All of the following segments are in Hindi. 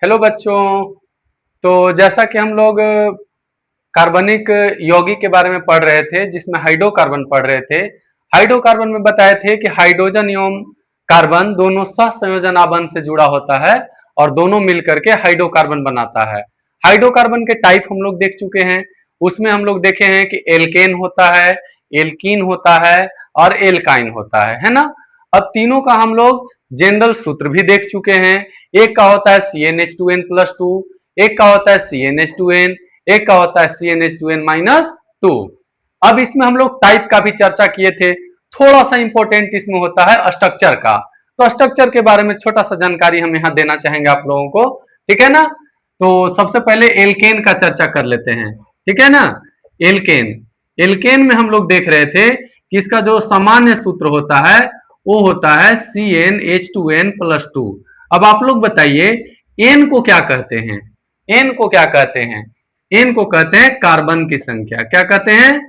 हेलो बच्चों। तो जैसा कि हम लोग कार्बनिक यौगिक के बारे में पढ़ रहे थे, जिसमें हाइड्रोकार्बन पढ़ रहे थे। हाइड्रोकार्बन में बताए थे कि हाइड्रोजन एवं कार्बन दोनों सहसंयोजन आबंध से जुड़ा होता है और दोनों मिलकर के हाइड्रोकार्बन बनाता है। हाइड्रोकार्बन के टाइप हम लोग देख चुके हैं। उसमें हम लोग देखे हैं कि एल्केन होता है, एल्कीन होता है और एल्काइन होता है ना। अब तीनों का हम लोग जनरल सूत्र भी देख चुके हैं। एक का होता है CnH2n+2, एक का होता है CnH2n, एक का होता है CnH2n-2। अब इसमें हम लोग टाइप का भी चर्चा किए थे। थोड़ा सा इंपॉर्टेंट इसमें होता है स्ट्रक्चर का। तो स्ट्रक्चर के बारे में छोटा सा जानकारी हम यहाँ देना चाहेंगे आप लोगों को, ठीक है ना। तो सबसे पहले एल्केन का चर्चा कर लेते हैं, ठीक है ना। एल्केन एल्केन में हम लोग देख रहे थे कि इसका जो सामान्य सूत्र होता है वो होता है CnH2n+2। अब आप लोग बताइए एन को क्या कहते हैं। एन को क्या कहते हैं? एन को कहते हैं कार्बन की संख्या। क्या कहते हैं?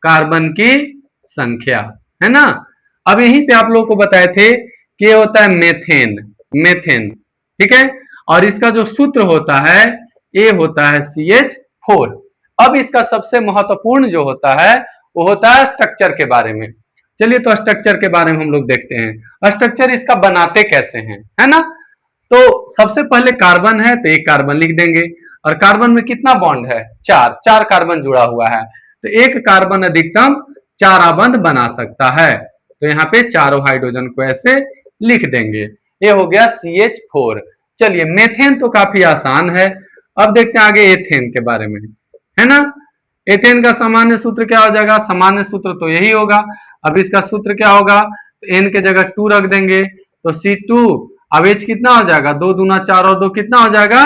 कार्बन की संख्या, है ना। अब यहीं पे आप लोगों को बताए थे कि ये होता है मेथेन। मेथेन, ठीक है। और इसका जो सूत्र होता है ये होता है CH4। अब इसका सबसे महत्वपूर्ण जो होता है वो होता है स्ट्रक्चर के बारे में। चलिए तो स्ट्रक्चर के बारे में हम लोग देखते हैं। स्ट्रक्चर इसका बनाते कैसे हैं, है ना। तो सबसे पहले कार्बन है तो एक कार्बन लिख देंगे। और कार्बन में कितना बॉन्ड है? चार। चार कार्बन जुड़ा हुआ है तो एक कार्बन अधिकतम 4 आबंध बना सकता है। तो यहाँ पे चारों हाइड्रोजन को ऐसे लिख देंगे। ये हो गया CH4। चलिए मेथेन तो काफी आसान है। अब देखते हैं आगे एथेन के बारे में, है ना। एथेन का सामान्य सूत्र क्या हो जाएगा? सामान्य सूत्र तो यही होगा। अब इसका सूत्र क्या होगा? तो एन के जगह 2 रख देंगे तो C2। अब एच कितना हो जाएगा? 2 दूना 4 और 2 कितना हो जाएगा?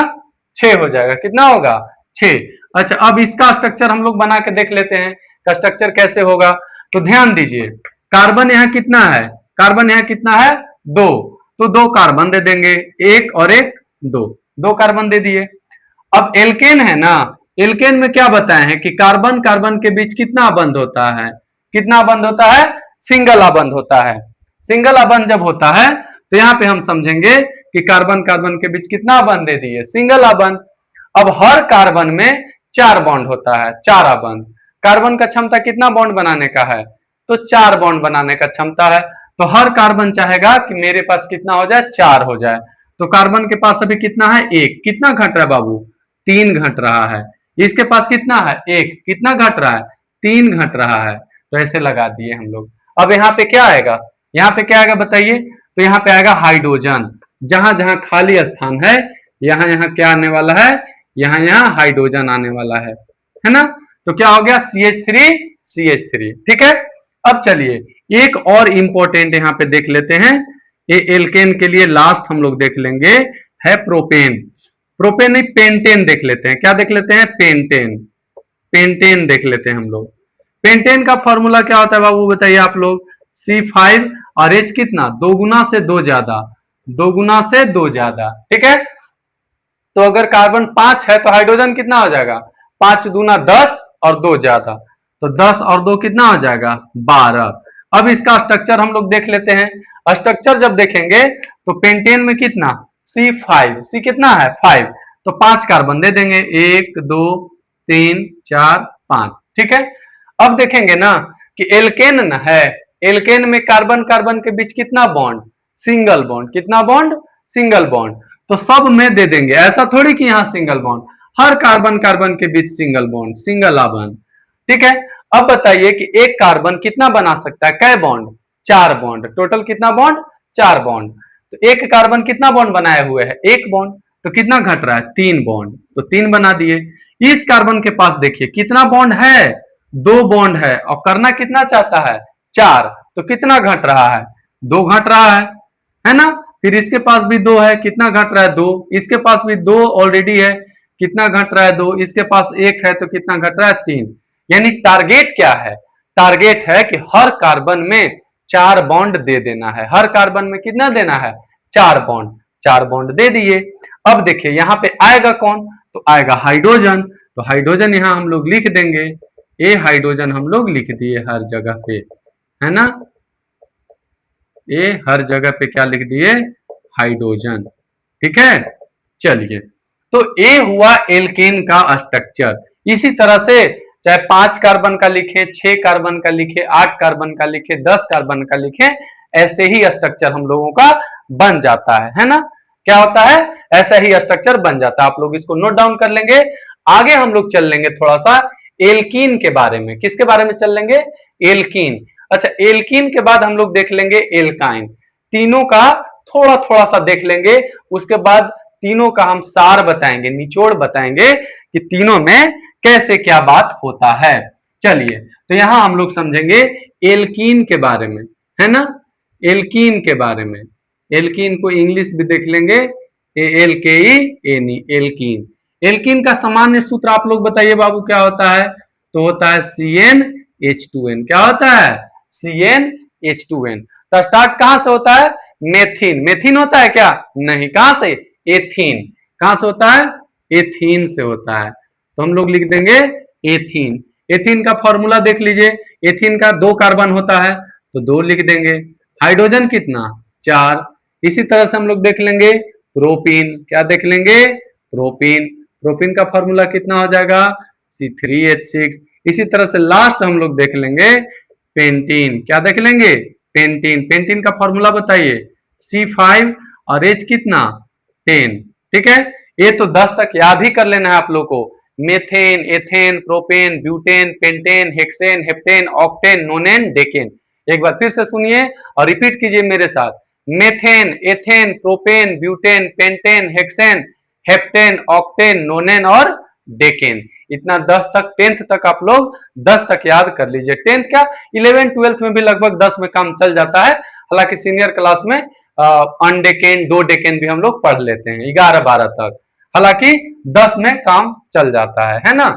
6 हो जाएगा। कितना होगा? 6। अच्छा, अब इसका स्ट्रक्चर हम लोग बना के देख लेते हैं का स्ट्रक्चर कैसे होगा। तो ध्यान दीजिए, कार्बन यहाँ कितना है? कार्बन यहाँ कितना है? 2। तो 2 कार्बन दे देंगे, एक और एक 2। 2 कार्बन दे दिए। अब एल्केन है ना, एल्केन में क्या बताए हैं कि कार्बन कार्बन के बीच कितना बंध होता है? कितना बंध होता है? सिंगल आबंध होता है। सिंगल आबंध जब होता है तो यहाँ पे हम समझेंगे कि कार्बन कार्बन के बीच कितना आबंध दे दिए? सिंगल आबंध। अब हर कार्बन में 4 बॉन्ड होता है, 4 आबंध। कार्बन का क्षमता कितना बॉन्ड बनाने का है? तो 4 बॉन्ड बनाने का क्षमता है। तो हर कार्बन चाहेगा कि मेरे पास कितना हो जाए? 4 हो जाए। तो कार्बन के पास अभी कितना है? 1। कितना घट रहा है बाबू? 3 घट रहा है। इसके पास कितना है? 1। कितना घट रहा है? 3 घट रहा है। तो ऐसे लगा दिए हम लोग। अब यहाँ पे क्या आएगा? यहाँ पे क्या आएगा बताइए? तो यहाँ पे आएगा हाइड्रोजन। जहां जहां खाली स्थान है यहाँ यहाँ क्या आने वाला है? यहाँ यहाँ हाइड्रोजन आने वाला है ना। तो क्या हो गया? CH3 CH3, ठीक है। अब चलिए एक और इंपॉर्टेंट यहाँ पे देख लेते हैं। ये एल्केन के लिए लास्ट हम लोग देख लेंगे है प्रोपेन। प्रोपेन नहीं, पेंटेन देख लेते हैं। क्या देख लेते हैं? पेंटेन। पेंटेन देख लेते हैं हम लोग। पेंटेन का फॉर्मूला क्या होता है बाबू बताइए आप लोग? C5 और H कितना? 2 गुना से 2 ज्यादा। 2 गुना से 2 ज्यादा, ठीक है। तो अगर कार्बन 5 है तो हाइड्रोजन कितना हो जाएगा? 5 दूना 10 और 2 ज्यादा। तो 10 और 2 कितना हो जाएगा? 12। अब इसका स्ट्रक्चर हम लोग देख लेते हैं। स्ट्रक्चर जब देखेंगे तो पेंटेन में कितना? C5। C कितना है? 5। तो 5 कार्बन दे देंगे, 1 2 3 4 5, ठीक है। अब देखेंगे ना कि एल्केन न है। एल्केन में कार्बन कार्बन के बीच कितना बॉन्ड? Single bond. कितना बॉन्ड? Single bond. तो सब में दे देंगे, ऐसा थोड़ी कि यहाँ सिंगल बॉन्ड। हर कार्बन कार्बन के बीच सिंगल बॉन्ड, सिंगल आबंध, ठीक है। अब बताइए कि एक कार्बन कितना बना सकता है? कै बॉन्ड? 4 बॉन्ड। टोटल कितना बॉन्ड? 4 बॉन्ड। तो एक कार्बन कितना बॉन्ड बनाए हुए है? 1 बॉन्ड। तो कितना घट रहा है? 3 बॉन्ड। तो 3 बना दिए। इस कार्बन के पास देखिए कितना बॉन्ड है? 2 बॉन्ड है और करना कितना चाहता है? 4। तो कितना घट रहा है? 2 घट रहा है ना। फिर इसके पास भी 2 है, कितना घट रहा है? 2। इसके पास भी 2 ऑलरेडी है, कितना घट रहा है? 2। इसके पास 1 है तो कितना घट रहा है? 3। यानी टारगेट क्या है? टारगेट है कि हर कार्बन में 4 बॉन्ड दे देना है। हर कार्बन में कितना देना है? 4 बॉन्ड। 4 बॉन्ड दे दिए। अब देखिए यहाँ पे आएगा कौन? तो आएगा हाइड्रोजन। तो हाइड्रोजन यहाँ हम लोग लिख देंगे। ये हाइड्रोजन हम लोग लिख दिए हर जगह पे, है ना। ये हर जगह पे क्या लिख दिए? हाइड्रोजन, ठीक है। चलिए तो ए हुआ एल्केन का स्ट्रक्चर। इसी तरह से चाहे 5 कार्बन का लिखे, 6 कार्बन का लिखे, 8 कार्बन का लिखे, 10 कार्बन का लिखे, ऐसे ही स्ट्रक्चर हम लोगों का बन जाता है ना। क्या होता है, ऐसा ही स्ट्रक्चर बन जाता है। आप लोग इसको नोट डाउन कर लेंगे। आगे हम लोग चल लेंगे थोड़ा सा एल्कीन के बारे में। किसके बारे में चल लेंगे, एल्कीन। अच्छा, एल्कीन के बाद हम लोग देख लेंगे एल्काइन। तीनों का थोड़ा थोड़ा सा देख लेंगे, उसके बाद तीनों का हम सार बताएंगे, निचोड़ बताएंगे कि तीनों में कैसे क्या बात होता है। चलिए, तो यहां हम लोग समझेंगे एल्कीन के बारे में, है ना। एल्कीन के बारे में, एल्कीन को इंग्लिश भी देख लेंगे, ALKEN, एल्कीन। एल्कीन का सामान्य सूत्र आप लोग बताइए बाबू क्या होता है। तो होता है CnH2n। क्या होता है, CnH2n। तो स्टार्ट कहां से होता है, मेथिन। मेथिन होता है क्या, नहीं, कहां से, एथीन। कहां से होता है, एथीन से होता है। तो हम लोग लिख देंगे एथीन। एथीन का फॉर्मूला देख लीजिए। एथीन का 2 कार्बन होता है तो 2 लिख देंगे। हाइड्रोजन कितना, 4। इसी तरह से हम लोग देख लेंगे प्रोपीन। क्या देख लेंगे, प्रोपीन। प्रोपीन का फॉर्मूला कितना हो जाएगा, C3H6। इसी तरह से लास्ट हम लोग देख लेंगे पेंटीन। क्या देख लेंगे, पेंटीन। पेंटीन का फॉर्मूला बताइए, C5 और H कितना, 10। ठीक है, ये तो 10 तक याद ही कर लेना है आप लोग को। Methane, ethane, propane, butane, pentane, hexane, heptane, octane, नोनेन, decane. एक बार फिर से सुनिए और रिपीट कीजिए मेरे साथ। Methane, ethane, propane, butane, pentane, hexane, heptane, octane, नोनेन और डेकेन। इतना 10 तक, 10th तक आप लोग 10 तक याद कर लीजिए। 10th क्या, 11 12th में भी लगभग 10 में काम चल जाता है। हालांकि सीनियर क्लास में अनडेकेन, 2 डेकेन भी हम लोग पढ़ लेते हैं 11 12 तक। हालांकि 10 में काम चल जाता है ना।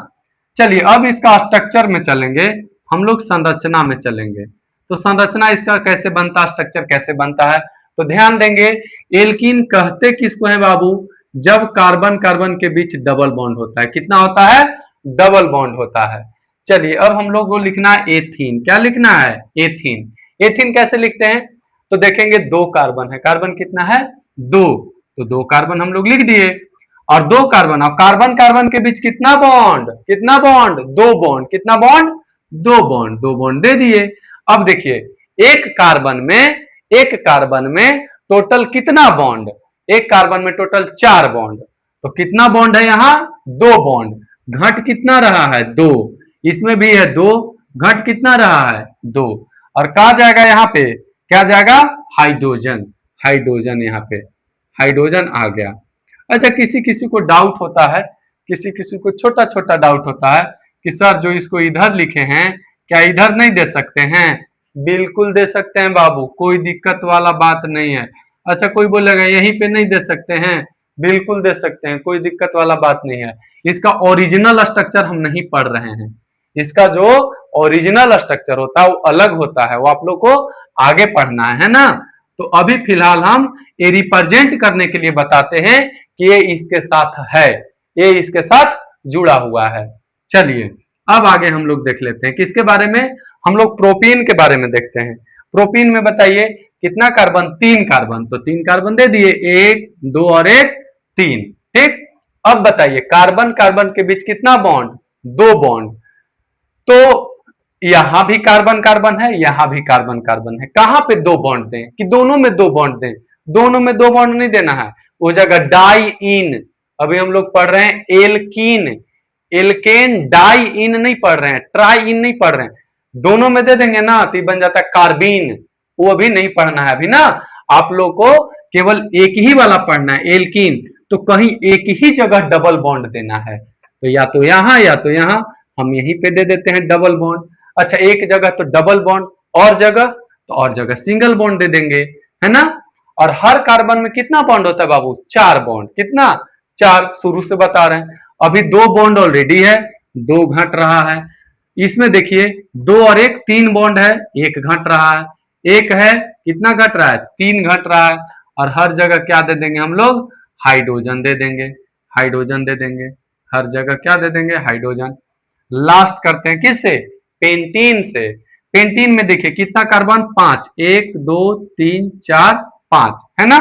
चलिए, अब इसका स्ट्रक्चर में चलेंगे हम लोग, संरचना में चलेंगे। तो संरचना इसका कैसे बनता है, स्ट्रक्चर कैसे बनता है, तो ध्यान देंगे। एल्कीन कहते किसको है बाबू, जब कार्बन कार्बन के बीच डबल बॉन्ड होता है। कितना होता है, डबल बॉन्ड होता है। चलिए, अब हम लोग को लिखना है एथीन। क्या लिखना है, एथीन। एथीन कैसे लिखते हैं, तो देखेंगे 2 कार्बन है। कार्बन कितना है, 2। तो 2 कार्बन हम लोग लिख दिए, और 2 कार्बन, और कार्बन कार्बन के बीच कितना बॉन्ड, कितना बॉन्ड, 2 बॉन्ड। कितना बॉन्ड, 2 बॉन्ड। 2 बॉन्ड दे दिए। अब देखिए, एक कार्बन में टोटल कितना बॉन्ड, एक कार्बन में टोटल 4 बॉन्ड। तो कितना बॉन्ड है यहाँ, 2 बॉन्ड। घट कितना रहा है, 2। इसमें भी है 2, घट कितना रहा है, 2। और कहा जाएगा यहाँ पे, क्या जाएगा, हाइड्रोजन। हाइड्रोजन, यहाँ पे हाइड्रोजन आ गया। अच्छा, किसी किसी को डाउट होता है, किसी किसी को छोटा छोटा डाउट होता है कि सर जो इसको इधर लिखे हैं, क्या इधर नहीं दे सकते हैं। बिल्कुल दे सकते हैं बाबू, कोई दिक्कत वाला बात नहीं है। अच्छा, कोई बोलेगा यहीं पे नहीं दे सकते हैं, बिल्कुल दे सकते हैं, कोई दिक्कत वाला बात नहीं है। इसका ओरिजिनल स्ट्रक्चर हम नहीं पढ़ रहे हैं। इसका जो ओरिजिनल स्ट्रक्चर होता है वो अलग होता है, वो आप लोग को आगे पढ़ना है ना। तो अभी फिलहाल हम ये रिप्रेजेंट करने के लिए बताते हैं कि ये इसके साथ है, ये इसके साथ जुड़ा हुआ है। चलिए, अब आगे हम लोग देख लेते हैं किसके बारे में, हम लोग प्रोपीन के बारे में देखते हैं। प्रोपीन में बताइए कितना कार्बन, 3 कार्बन। तो 3 कार्बन दे दिए, 1 2 और 1 3। ठीक, अब बताइए कार्बन कार्बन के बीच कितना बॉन्ड, 2 बॉन्ड। तो यहां भी कार्बन कार्बन है, यहां भी कार्बन कार्बन है। कहां पे 2 बॉन्ड दें, कि दोनों में 2 बॉन्ड दें, दोनों में 2 बॉन्ड नहीं देना है। वो जगह डाई इन, अभी हम लोग पढ़ रहे हैं एल्कीन, एल्केन डाई इन नहीं पढ़ रहे हैं, ट्राई इन नहीं पढ़ रहे हैं। दोनों में दे देंगे ना तो बन जाता है कार्बीन, वो अभी नहीं पढ़ना है अभी ना। आप लोग को केवल एक ही वाला पढ़ना है, एल्कीन। तो कहीं एक ही जगह डबल बॉन्ड देना है, तो या तो यहां या तो यहां, हम यहीं पे दे देते हैं डबल बॉन्ड। अच्छा, एक जगह तो डबल बॉन्ड, और जगह तो और जगह सिंगल बॉन्ड दे देंगे, है ना। और हर कार्बन में कितना बॉन्ड होता है बाबू, 4 बॉन्ड। कितना, 4, शुरू से बता रहे हैं। अभी 2 बॉन्ड ऑलरेडी है, 2 घट रहा है। इसमें देखिए 2 और 1 3 बॉन्ड है, 1 घट रहा है। 1 है, कितना घट रहा है, 3 घट रहा है। और हर जगह क्या दे देंगे हम लोग, हाइड्रोजन दे देंगे, हाइड्रोजन दे देंगे। हर जगह क्या दे देंगे, हाइड्रोजन। लास्ट करते हैं किससे, पेंटीन से। पेंटीन में देखिए कितना कार्बन, 5, 1 2 3 4 5, है ना।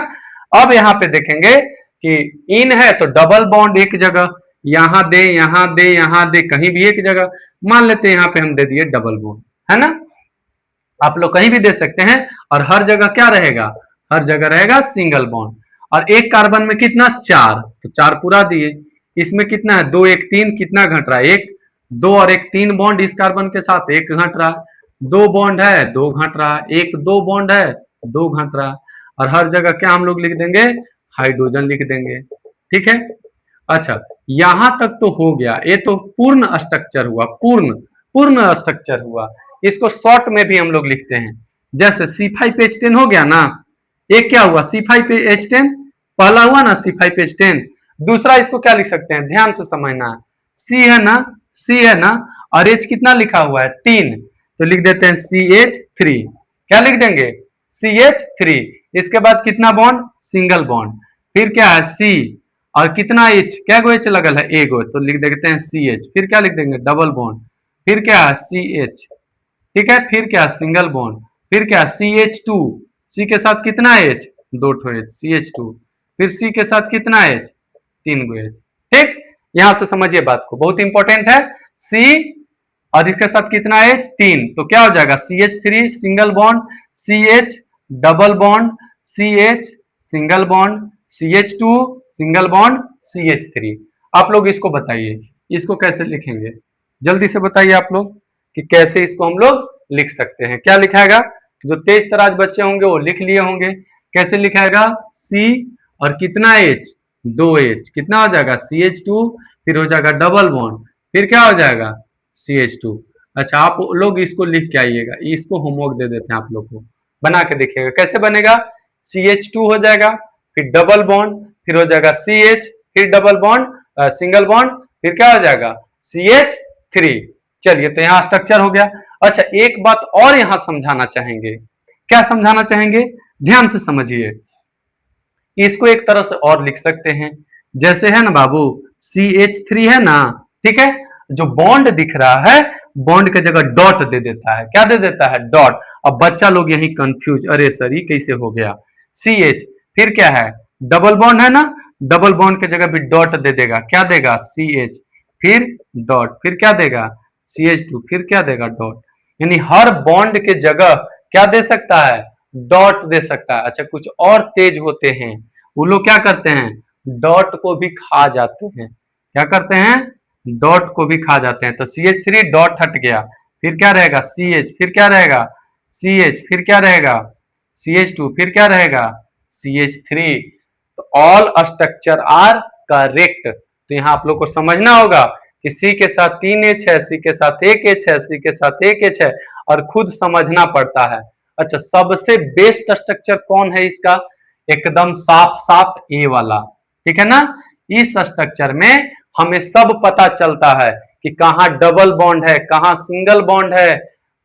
अब यहां पे देखेंगे कि इन है तो डबल बॉन्ड एक जगह, यहां दे यहां दे यहां दे, कहीं भी एक जगह। मान लेते हैं यहाँ पे हम दे दिए डबल बॉन्ड, है ना। आप लोग कहीं भी दे सकते हैं, और हर जगह क्या रहेगा, हर जगह रहेगा सिंगल बॉन्ड। और एक कार्बन में कितना, 4, तो 4 पूरा दिए। इसमें कितना है, 2 1 3, कितना घट रहा है, 1, 2 और 1 3 बॉन्ड इस कार्बन के साथ, 1 घट रहा है। 2 बॉन्ड है, 2 घट रहा है, 1 2 बॉन्ड है, 2 घट रहा है। और हर जगह क्या हम लोग लिख देंगे, हाइड्रोजन लिख देंगे, ठीक है। अच्छा, यहां तक तो हो गया, ये तो पूर्ण स्ट्रक्चर हुआ, पूर्ण पूर्ण स्ट्रक्चर हुआ। इसको शॉर्ट में भी हम लोग लिखते हैं, जैसे C5H10 हो गया ना, एक क्या हुआ C5H10, पहला हुआ ना C5H10। दूसरा इसको क्या लिख सकते हैं, ध्यान से समझना, C है ना, C है ना, और H कितना लिखा हुआ है, 3, तो लिख देते हैं CH3। क्या लिख देंगे, CH3। इसके बाद कितना बॉन्ड, सिंगल बॉन्ड, फिर क्या है C, और कितना H, क्या गो H लगल है, एगो, तो लिख देते हैं CH। फिर क्या लिख देंगे, डबल बॉन्ड, फिर क्या है CH, ठीक है, फिर क्या सिंगल बॉन्ड, फिर क्या CH2, C के साथ कितना H, 2 ठो H, CH2, फिर C के साथ कितना H, 3 गो H, ठीक। यहां से समझिए बात को, बहुत इंपॉर्टेंट है। C और इसके साथ कितना H, 3, तो क्या हो जाएगा CH3 single bond, CH double bond, CH single bond, CH2 single bond, CH3। आप लोग इसको बताइए, इसको कैसे लिखेंगे, जल्दी से बताइए आप लोग कि कैसे इसको हम लोग लिख सकते हैं। क्या लिखाएगा, जो तेज तराज बच्चे होंगे वो लिख लिए होंगे, कैसे लिखाएगा, C और कितना H, 2H, कितना हो जाएगा CH2, फिर हो जाएगा डबल बॉन्ड, फिर क्या हो जाएगा CH2। अच्छा, आप लोग इसको लिख के आइएगा, इसको होमवर्क दे देते हैं आप लोग को, बना के देखिएगा कैसे बनेगा। CH2 हो जाएगा, फिर डबल बॉन्ड, फिर हो जाएगा CH, फिर डबल बॉन्ड, सिंगल बॉन्ड, फिर क्या हो जाएगा CH3। चलिए, तो यहाँ स्ट्रक्चर हो गया। अच्छा, एक बात और यहाँ समझाना चाहेंगे, क्या समझाना चाहेंगे, ध्यान से समझिए। इसको एक तरह से और लिख सकते हैं, जैसे है ना बाबू, CH3 है ना, ठीक है, जो बॉन्ड दिख रहा है, बॉन्ड की जगह डॉट दे देता है, क्या दे देता है, डॉट। अब बच्चा लोग यही कंफ्यूज, अरे सर ये कैसे हो गया, CH, फिर क्या है, डबल बॉन्ड है ना, डबल बॉन्ड की जगह भी डॉट दे देगा, क्या देगा CH, फिर डॉट, फिर क्या देगा CH2, फिर क्या देगा डॉट। यानी हर बॉन्ड के जगह क्या दे सकता है, डॉट दे सकता है। अच्छा, कुछ और तेज होते हैं, वो लोग क्या करते हैं, डॉट को भी खा जाते हैं, क्या करते हैं, डॉट को भी खा जाते हैं। तो CH3 डॉट हट गया, फिर क्या रहेगा CH, फिर क्या रहेगा CH, फिर क्या रहेगा CH2, फिर क्या रहेगा CH3। तो ऑल स्ट्रक्चर आर करेक्ट। तो यहाँ आप लोग को समझना होगा कि C के साथ 3H है, C के साथ 1H है, C के साथ 1H है, और खुद समझना पड़ता है। अच्छा, सबसे बेस्ट स्ट्रक्चर कौन है इसका, एकदम साफ साफ ए वाला, ठीक है ना। इस स्ट्रक्चर में हमें सब पता चलता है कि कहाँ डबल बॉन्ड है, कहाँ सिंगल बॉन्ड है,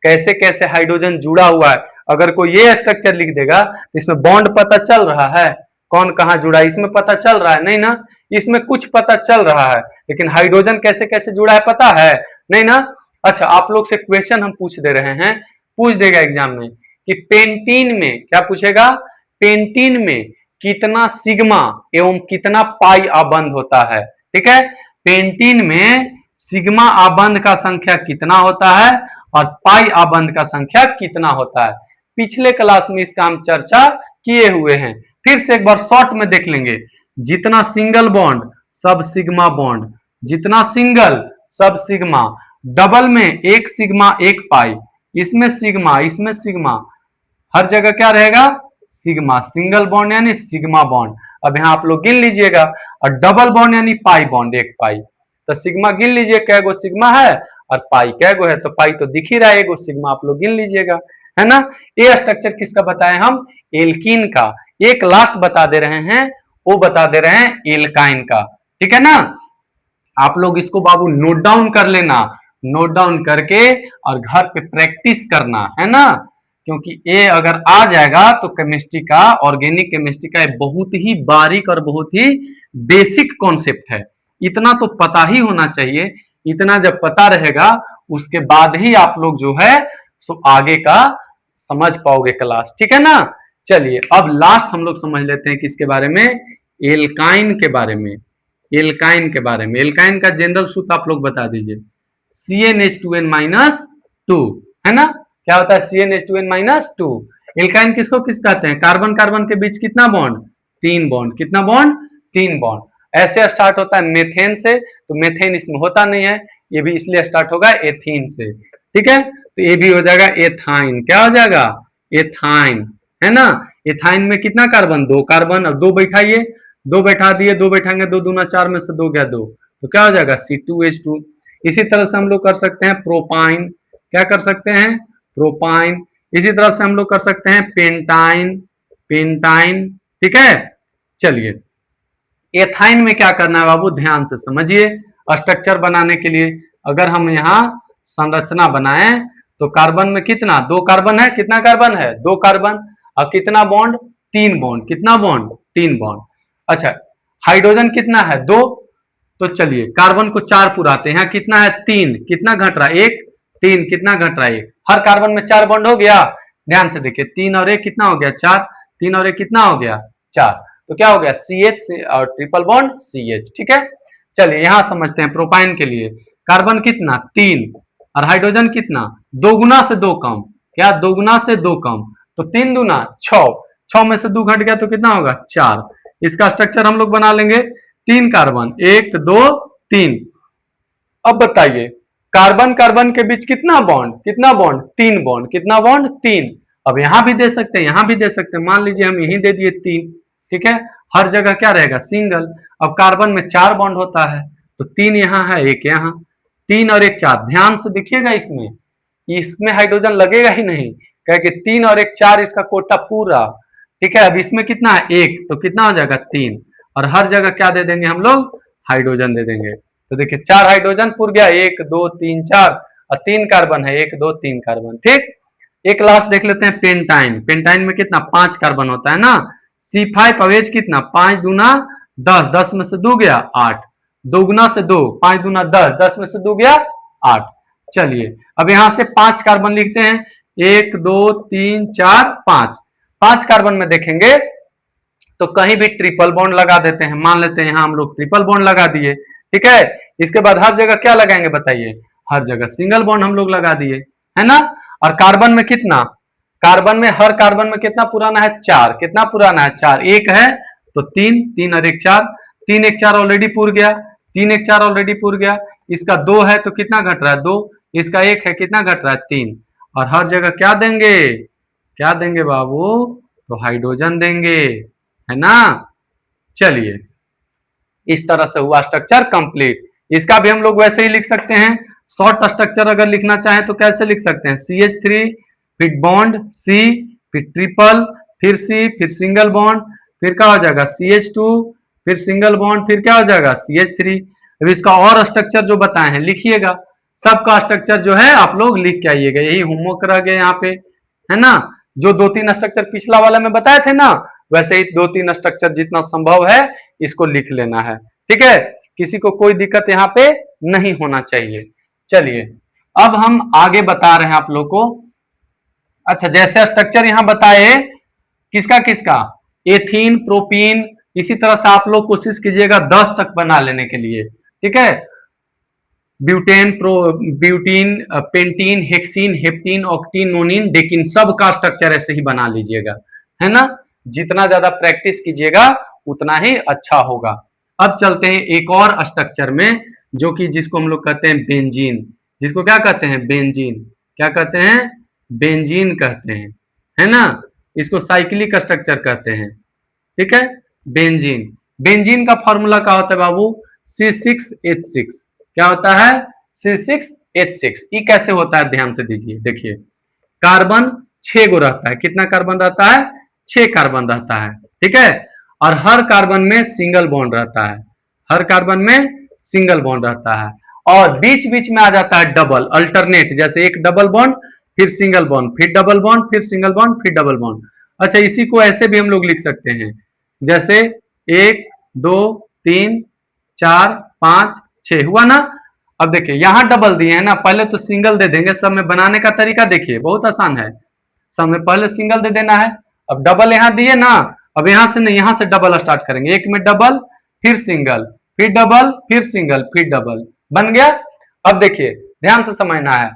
कैसे कैसे हाइड्रोजन जुड़ा हुआ है। अगर कोई ये स्ट्रक्चर लिख देगा तो इसमें बॉन्ड पता चल रहा है, कौन कहाँ जुड़ा है इसमें पता चल रहा है, नहीं ना, इसमें कुछ पता चल रहा है, लेकिन हाइड्रोजन कैसे कैसे जुड़ा है पता है, नहीं ना। अच्छा, आप लोग से क्वेश्चन हम पूछ दे रहे हैं, पूछ देगा एग्जाम में कि पेंटीन में, क्या पूछेगा, पेंटीन में कितना सिग्मा एवं कितना पाई आबंध होता है, ठीक है। पेंटीन में सिग्मा आबंध का संख्या कितना होता है और पाई आबंध का संख्या कितना होता है, पिछले क्लास में इसका हम चर्चा किए हुए हैं। फिर से एक बार शॉर्ट में देख लेंगे, जितना सिंगल बॉन्ड सब सिग्मा बॉन्ड, जितना सिंगल सब सिग्मा, डबल में एक सिग्मा एक पाई, इसमें सिग्मा, हर जगह क्या रहेगा सिग्मा, सिंगल बॉन्ड यानी सिग्मा बॉन्ड। अब यहाँ आप लोग गिन लीजिएगा, और डबल बॉन्ड यानी पाई बॉन्ड, एक पाई, तो सिग्मा गिन लीजिए कै गो सिग्मा है और पाई कै गो है, तो पाई तो दिख ही रहा है एगो, सिग्मा आप लोग गिन लीजिएगा, है ना। ये स्ट्रक्चर किसका बताए हम, एल्कीन का। एक लास्ट बता दे रहे हैं, वो बता दे रहे हैं एल्काइन का, ठीक है ना। आप लोग इसको बाबू नोट डाउन कर लेना, नोट डाउन करके और घर पे प्रैक्टिस करना, है ना, क्योंकि ये अगर आ जाएगा तो केमिस्ट्री का, ऑर्गेनिक केमिस्ट्री का बहुत ही बारीक और बहुत ही बेसिक कॉन्सेप्ट है। इतना तो पता ही होना चाहिए, इतना जब पता रहेगा उसके बाद ही आप लोग जो है सो आगे का समझ पाओगे क्लास, ठीक है ना। चलिए, अब लास्ट हम लोग समझ लेते हैं किसके बारे में, एल्काइन के बारे में, एल्काइन के बारे में। एल्काइन का जनरल सूत्र आप लोग बता दीजिए, CnH2n-2, है ना। क्या होता है CnH2n-2? एल्काइन किसको किस कहते हैं? कार्बन कार्बन के बीच कितना बॉन्ड? 3 बॉन्ड। कितना बॉन्ड? 3 बॉन्ड। ऐसे स्टार्ट होता है मेथेन से, तो मेथेन इसमें होता नहीं है, ये भी इसलिए स्टार्ट होगा एथीन से। ठीक है, तो ये भी हो जाएगा एथाइन। क्या हो जाएगा? एथाइन, है ना। एथाइन में कितना कार्बन? 2 कार्बन। अब 2 बैठाइए, 2 बैठा दिए, 2 बैठाएंगे 2 दूना 4 में से 2 गया 2, तो क्या हो जाएगा? C2H2। इसी तरह से हम लोग कर सकते हैं प्रोपाइन। क्या कर सकते हैं? प्रोपाइन। इसी तरह से हम लोग कर सकते हैं पेंटाइन, पेंटाइन। ठीक है, चलिए एथाइन में क्या करना है बाबू, ध्यान से समझिए। स्ट्रक्चर बनाने के लिए अगर हम यहाँ संरचना बनाए तो कार्बन में कितना? 2 कार्बन है। कितना कार्बन है? 2 कार्बन। और कितना बॉन्ड? 3 बॉन्ड। कितना बॉन्ड? 3 बॉन्ड। अच्छा, हाइड्रोजन कितना है? 2। तो चलिए कार्बन को 4 पुराते हैं। कितना है? 3। कितना घट रहा है? 1। 3। कितना घट रहा है? 1। हर कार्बन में 4 बॉन्ड हो गया। ध्यान से देखिए, 3 और 1 कितना हो गया? 4। 3 और 1 कितना हो गया? 4। तो क्या हो गया? CH और ट्रिपल बॉन्ड CH। ठीक है, चलिए यहां समझते हैं प्रोपाइन के लिए। कार्बन कितना? 3। और हाइड्रोजन कितना? 2 गुना से 2 कम। क्या? 2 गुना से 2 कम। तो 3 दूना 6। 6 में से 2 घट गया तो कितना होगा? 4। इसका स्ट्रक्चर हम लोग बना लेंगे। 3 कार्बन, 1 2 3। अब बताइए कार्बन कार्बन के बीच कितना बॉन्ड? कितना बॉन्ड? 3 बॉन्ड। कितना बॉन्ड? 3। अब यहां भी दे सकते हैं, यहां भी दे सकते हैं। मान लीजिए हम यहीं दे दिए 3। ठीक है, हर जगह क्या रहेगा? सिंगल। अब कार्बन में 4 बॉन्ड होता है, तो 3 यहाँ है, 1 यहाँ। 3 और 1 4। ध्यान से देखिएगा, इसमें इसमें हाइड्रोजन लगेगा ही नहीं, क्या कि 3 और 1 4 इसका कोटा पूरा। ठीक है, अब इसमें कितना है? 1, तो कितना हो जाएगा? 3। और हर जगह क्या दे देंगे हम लोग? हाइड्रोजन दे देंगे। तो देखिए 4 हाइड्रोजन पूर गया, 1 2 3 4। और 3 कार्बन है, 1 2 3 कार्बन। ठीक, एक लास्ट देख लेते हैं पेंटाइन। पेंटाइन में कितना? 5 कार्बन होता है ना। C5 अवेज कितना? 5 दूना 10, 10 में से 2 गया 8। 2 गुना से 2, 5 दूना 10, 10 में से 2 गया 8। चलिए अब यहां से 5 कार्बन लिखते हैं। 1 2 3 4 5। 5 कार्बन में देखेंगे तो कहीं भी ट्रिपल बॉन्ड लगा देते हैं। मान लेते हैं यहां हम लोग ट्रिपल बॉन्ड लगा दिए। ठीक है, इसके बाद हर जगह क्या लगाएंगे बताइए? हर जगह सिंगल बॉन्ड हम लोग लगा दिए, है ना। और कार्बन में कितना? कार्बन में हर कार्बन में कितना पुराना है? 4। कितना पुराना है? 4। 1 है तो 3, 3 और 1 4। 3 1 4 ऑलरेडी पूर गया। 3 1 4 ऑलरेडी पूर गया। इसका 2 है तो कितना घट रहा है? 2। इसका 1 है, कितना घट रहा है? 3। और हर जगह क्या देंगे? क्या देंगे बाबू? तो हाइड्रोजन देंगे, है ना। चलिए इस तरह से हुआ स्ट्रक्चर कंप्लीट। इसका भी हम लोग वैसे ही लिख सकते हैं। शॉर्ट स्ट्रक्चर अगर लिखना चाहें तो कैसे लिख सकते हैं? CH3, फिर बॉन्ड C, फिर ट्रिपल, फिर C, फिर सिंगल बॉन्ड, फिर क्या हो जाएगा? CH2, फिर सिंगल बॉन्ड, फिर क्या हो जाएगा? CH3। अब इसका और स्ट्रक्चर जो बताए हैं लिखिएगा। सबका स्ट्रक्चर जो है आप लोग लिख के आइएगा, यही होमवर्क रह गया यहाँ पे, है ना। जो 2-3 स्ट्रक्चर पिछला वाला में बताए थे ना, वैसे ही 2-3 स्ट्रक्चर जितना संभव है इसको लिख लेना है। ठीक है, किसी को कोई दिक्कत यहाँ पे नहीं होना चाहिए। चलिए अब हम आगे बता रहे हैं आप लोग को। अच्छा, जैसे स्ट्रक्चर यहाँ बताए किसका किसका? Ethene, propene. इसी तरह से आप लोग कोशिश कीजिएगा 10 तक बना लेने के लिए। ठीक है, butane, butene, pentene, hexene, heptene, octene, nonene, decene, सब का स्ट्रक्चर ऐसे ही बना लीजिएगा, है ना। जितना ज्यादा प्रैक्टिस कीजिएगा उतना ही अच्छा होगा। अब चलते हैं एक और स्ट्रक्चर में, जो कि जिसको हम लोग कहते हैं बेंजीन। जिसको क्या कहते हैं? बेंजीन। क्या कहते हैं? बेंजीन कहते हैं, है ना। इसको साइक्लिक स्ट्रक्चर कहते हैं। ठीक है, बेंजीन। बेंजीन का फॉर्मूला क्या होता है बाबू? C6H6। क्या होता है? C6H6। ये कैसे होता है ध्यान से दीजिए। देखिए कार्बन 6 गो रहता है। कितना कार्बन रहता है? 6 कार्बन रहता है। ठीक है, और हर कार्बन में सिंगल बॉन्ड रहता है। हर कार्बन में सिंगल बॉन्ड रहता है, और बीच बीच में आ जाता है डबल, अल्टरनेट। जैसे एक डबल बॉन्ड, फिर सिंगल बॉन्ड, फिर डबल बॉन्ड, फिर सिंगल बॉन्ड, फिर डबल बॉन्ड। अच्छा, इसी को ऐसे भी हम लोग लिख सकते हैं, जैसे 1 2 3 4 5 6 हुआ ना। अब देखिए यहां डबल दिए हैं ना, पहले तो सिंगल दे देंगे। सब में बनाने का तरीका देखिए बहुत आसान है। सब में पहले सिंगल दे देना है। अब डबल यहां दिए ना, अब यहां से नहीं, यहां से डबल स्टार्ट करेंगे, एक में डबल, फिर सिंगल, फिर डबल, फिर सिंगल, फिर डबल, बन गया। अब देखिए ध्यान से समझना है,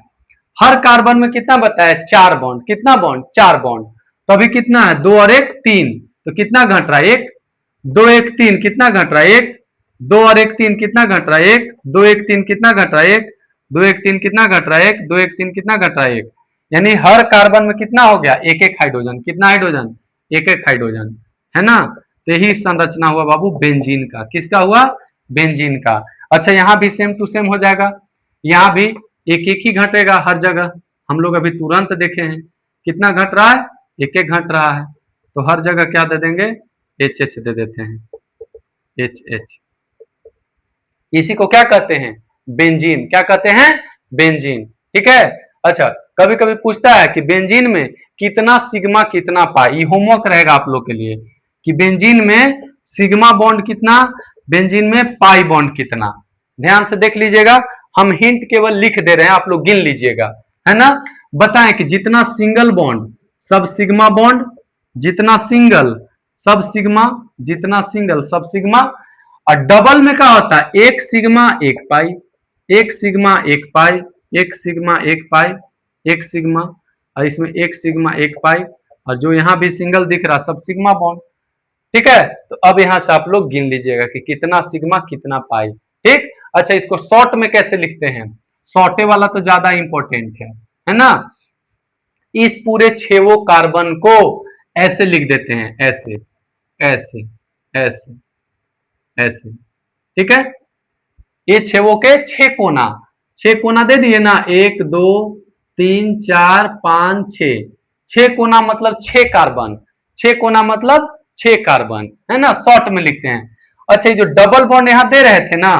हर कार्बन में कितना बताया, 4 बॉन्ड, कितना बॉन्ड, 4 बॉन्ड। तो अभी कितना है, 2 और 1 3, तो कितना घट रहा है, 1 2 1 3, कितना घट रहा है, 1 2 और 1 3, कितना घट रहा है, 1 2 1 3, कितना घट रहा है, 1 2 1 3, कितना घट रहा है, 1 2 1 3, कितना घट रहा है, 1। यानी हर कार्बन में कितना हो गया, एक एक हाइड्रोजन, कितना हाइड्रोजन, एक एक हाइड्रोजन, है ना। तो यही संरचना हुआ बाबू बेंजीन का, किसका हुआ, बेंजीन का। अच्छा यहाँ भी सेम टू सेम हो जाएगा, यहाँ भी एक एक ही घटेगा हर जगह, हम लोग अभी तुरंत देखे हैं, कितना घट रहा है, एक एक घट रहा है। तो हर जगह क्या दे देंगे, एच एच दे देते हैं, एच एच। इसी को क्या कहते हैं, बेंजीन, क्या कहते हैं, बेंजीन, ठीक है। अच्छा कभी कभी पूछता है कि बेंजीन में कितना सिग्मा कितना पाई, होमवर्क रहेगा आप लोग के लिए कि बेंजीन में सिग्मा बॉन्ड कितना, बेंजीन में पाई बॉन्ड कितना। ध्यान से देख लीजिएगा, हम हिंट केवल लिख दे रहे हैं, आप लोग गिन लीजिएगा, है ना। बताएं कि जितना सिंगल बॉन्ड सब सिग्मा बॉन्ड, जितना सिंगल सब सिग्मा, जितना सिंगल सब सिग्मा। और डबल में क्या होता है, एक सिग्मा एक पाई, एक सिग्मा एक पाई, एक सिग्मा एक पाई, एक सिग्मा, और इसमें एक सिग्मा एक पाई, और जो यहां भी सिंगल दिख रहा सब सिग्मा बॉन्ड, ठीक है। तो अब यहां से आप लोग गिन लीजिएगा कि कितना सिग्मा कितना पाई, ठीक। अच्छा इसको शॉर्ट में कैसे लिखते हैं, शॉर्टे वाला तो ज्यादा इंपॉर्टेंट है ना। इस पूरे 6 कार्बन को ऐसे लिख देते हैं, ऐसे ऐसे ऐसे ऐसे, ठीक है। ये 6 के 6 कोना, 6 कोना दे दिए ना, 1 2 3 4 5 6, 6 कोना मतलब 6 कार्बन, 6 कोना मतलब 6 कार्बन, है ना, शॉर्ट में लिखते हैं। अच्छा ये जो डबल बॉन्ड यहाँ दे रहे थे ना,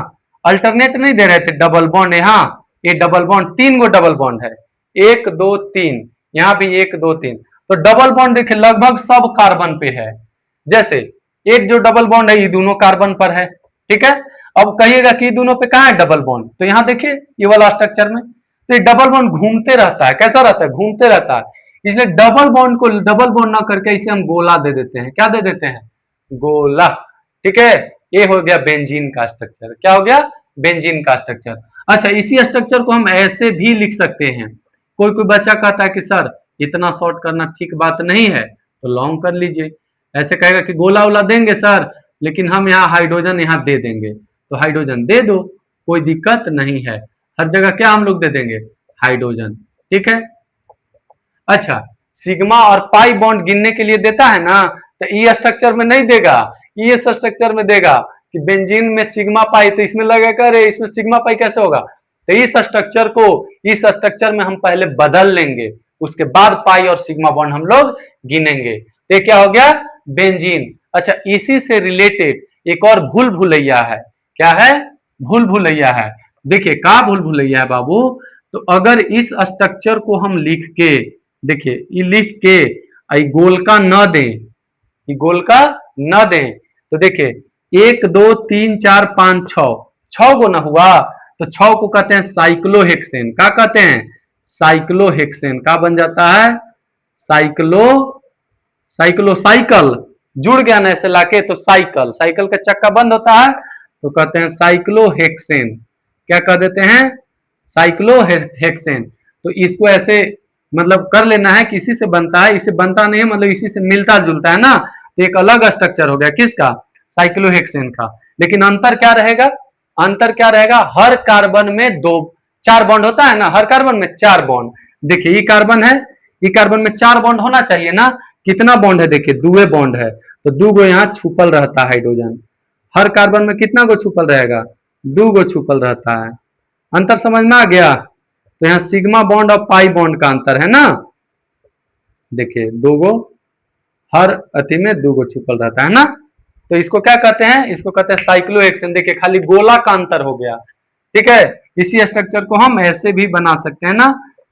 अल्टरनेट नहीं दे रहे थे, डबल बॉन्ड यहाँ, ये डबल बॉन्ड 3 गो डबल बॉन्ड है, 1 2 3, यहाँ भी 1 2 3, तो डबल बॉन्ड देखिए लगभग सब कार्बन पे है। जैसे एक जो डबल बॉन्ड है ये दोनों कार्बन पर है, ठीक है। अब कहिएगा कि दोनों पे कहाँ है डबल बॉन्ड, तो यहाँ देखिए ये वाला स्ट्रक्चर में, तो ये डबल बॉन्ड घूमते रहता है, कैसा रहता है, घूमते रहता है। इसलिए डबल बॉन्ड को डबल बॉन्ड ना करके इसे हम गोला दे देते हैं, क्या दे देते हैं, गोला, ठीक है। ये हो गया बेंजीन का स्ट्रक्चर, क्या हो गया, बेंजीन का स्ट्रक्चर। अच्छा इसी स्ट्रक्चर को हम ऐसे भी लिख सकते हैं, कोई कोई बच्चा कहता है कि सर इतना शॉर्ट करना ठीक बात नहीं है, तो लॉन्ग कर लीजिए। ऐसे कहेगा कि गोला वोला देंगे सर, लेकिन हम यहाँ हाइड्रोजन यहाँ दे देंगे, तो हाइड्रोजन दे दो, कोई दिक्कत नहीं है, हर जगह क्या हम लोग दे देंगे, हाइड्रोजन, ठीक है। अच्छा सिग्मा और पाई बॉन्ड गिनने के लिए देता है ना, तो ई स्ट्रक्चर में नहीं देगा, ई स्ट्रक्चर में देगा कि बेंजीन में सिग्मा पाई, तो इसमें लगेगा अरे इसमें सिग्मा पाई कैसे होगा, तो इस स्ट्रक्चर को, इस स्ट्रक्चर में हम पहले बदल लेंगे, उसके बाद पाई और सिग्मा बॉन्ड हम लोग गिनेंगे। ये क्या हो गया, बेंजीन। अच्छा इसी से रिलेटेड एक और भूल भुलैया है, क्या है, भूल भुलैया है। देखिए कहा भूल भुलैया है बाबू, तो अगर इस स्ट्रक्चर को हम लिख के, देखिए ये लिख के गोल का न दें, ये गोल का न दें, तो देखिए 1 2 3 4 5 6, 6 गो ना हुआ, तो 6 को कहते हैं साइक्लोहेक्सेन, क्या कहते हैं, साइक्लोहेक्सेन, का बन जाता है, साइक्लो, साइक्लो, साइकिल जुड़ गया ना ऐसे लाके, तो साइकिल, साइकिल का चक्का बंद होता है तो कहते हैं साइक्लोहेक्सेन, क्या कह देते हैं, साइक्लोहेक्सेन। तो इसको ऐसे मतलब कर लेना है कि इसी से बनता है, इसे बनता नहीं है, मतलब इसी से मिलता जुलता है ना, तो एक अलग स्ट्रक्चर हो गया किसका, साइक्लोहेक्सेन का। लेकिन अंतर क्या रहेगा, अंतर क्या रहेगा, हर कार्बन में 4 बॉन्ड होता है ना, हर कार्बन में 4 बॉन्ड। देखिए ये कार्बन है, ये कार्बन में 4 बॉन्ड होना चाहिए ना, कितना बॉन्ड है, देखिए 2 बॉन्ड है, तो 2 गो यहाँ छुपल रहता है हाइड्रोजन, हर कार्बन में कितना गो छुपल रहेगा, 2 गो छुपल रहता है। अंतर समझ में आ गया, तो यहाँ सिग्मा बॉन्ड और पाई बॉन्ड का अंतर है ना, देखिए 2 गो हर अति में 2 गो छुपल रहता है ना, तो इसको क्या कहते हैं, इसको कहते हैं साइक्लोहेक्सेन। देखिए खाली गोला का अंतर हो गया, ठीक है। इसी स्ट्रक्चर को हम ऐसे भी बना सकते हैं ना,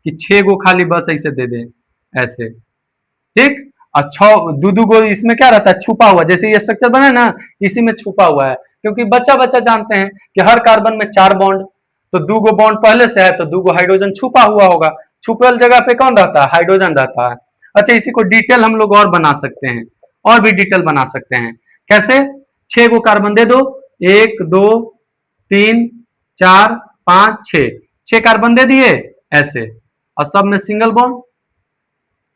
कि 6 गो खाली बस ऐसे दे दें, ऐसे, ठीक। और 6 2 गो इसमें क्या रहता है, छुपा हुआ, जैसे ये स्ट्रक्चर बना है ना, इसी में छुपा हुआ है, क्योंकि बच्चा बच्चा जानते हैं कि हर कार्बन में 4 बॉन्ड, तो 2 गो बॉन्ड पहले से है, तो 2 गो हाइड्रोजन छुपा हुआ होगा, छुपल जगह पे कौन रहता है, हाइड्रोजन रहता है। अच्छा इसी को डिटेल हम लोग और बना सकते हैं, और भी डिटेल बना सकते हैं। कैसे? 6 को कार्बन दे दो, 1 2 3 4 5 6, 6 कार्बन दे दिए ऐसे, और सब में सिंगल बॉन्ड,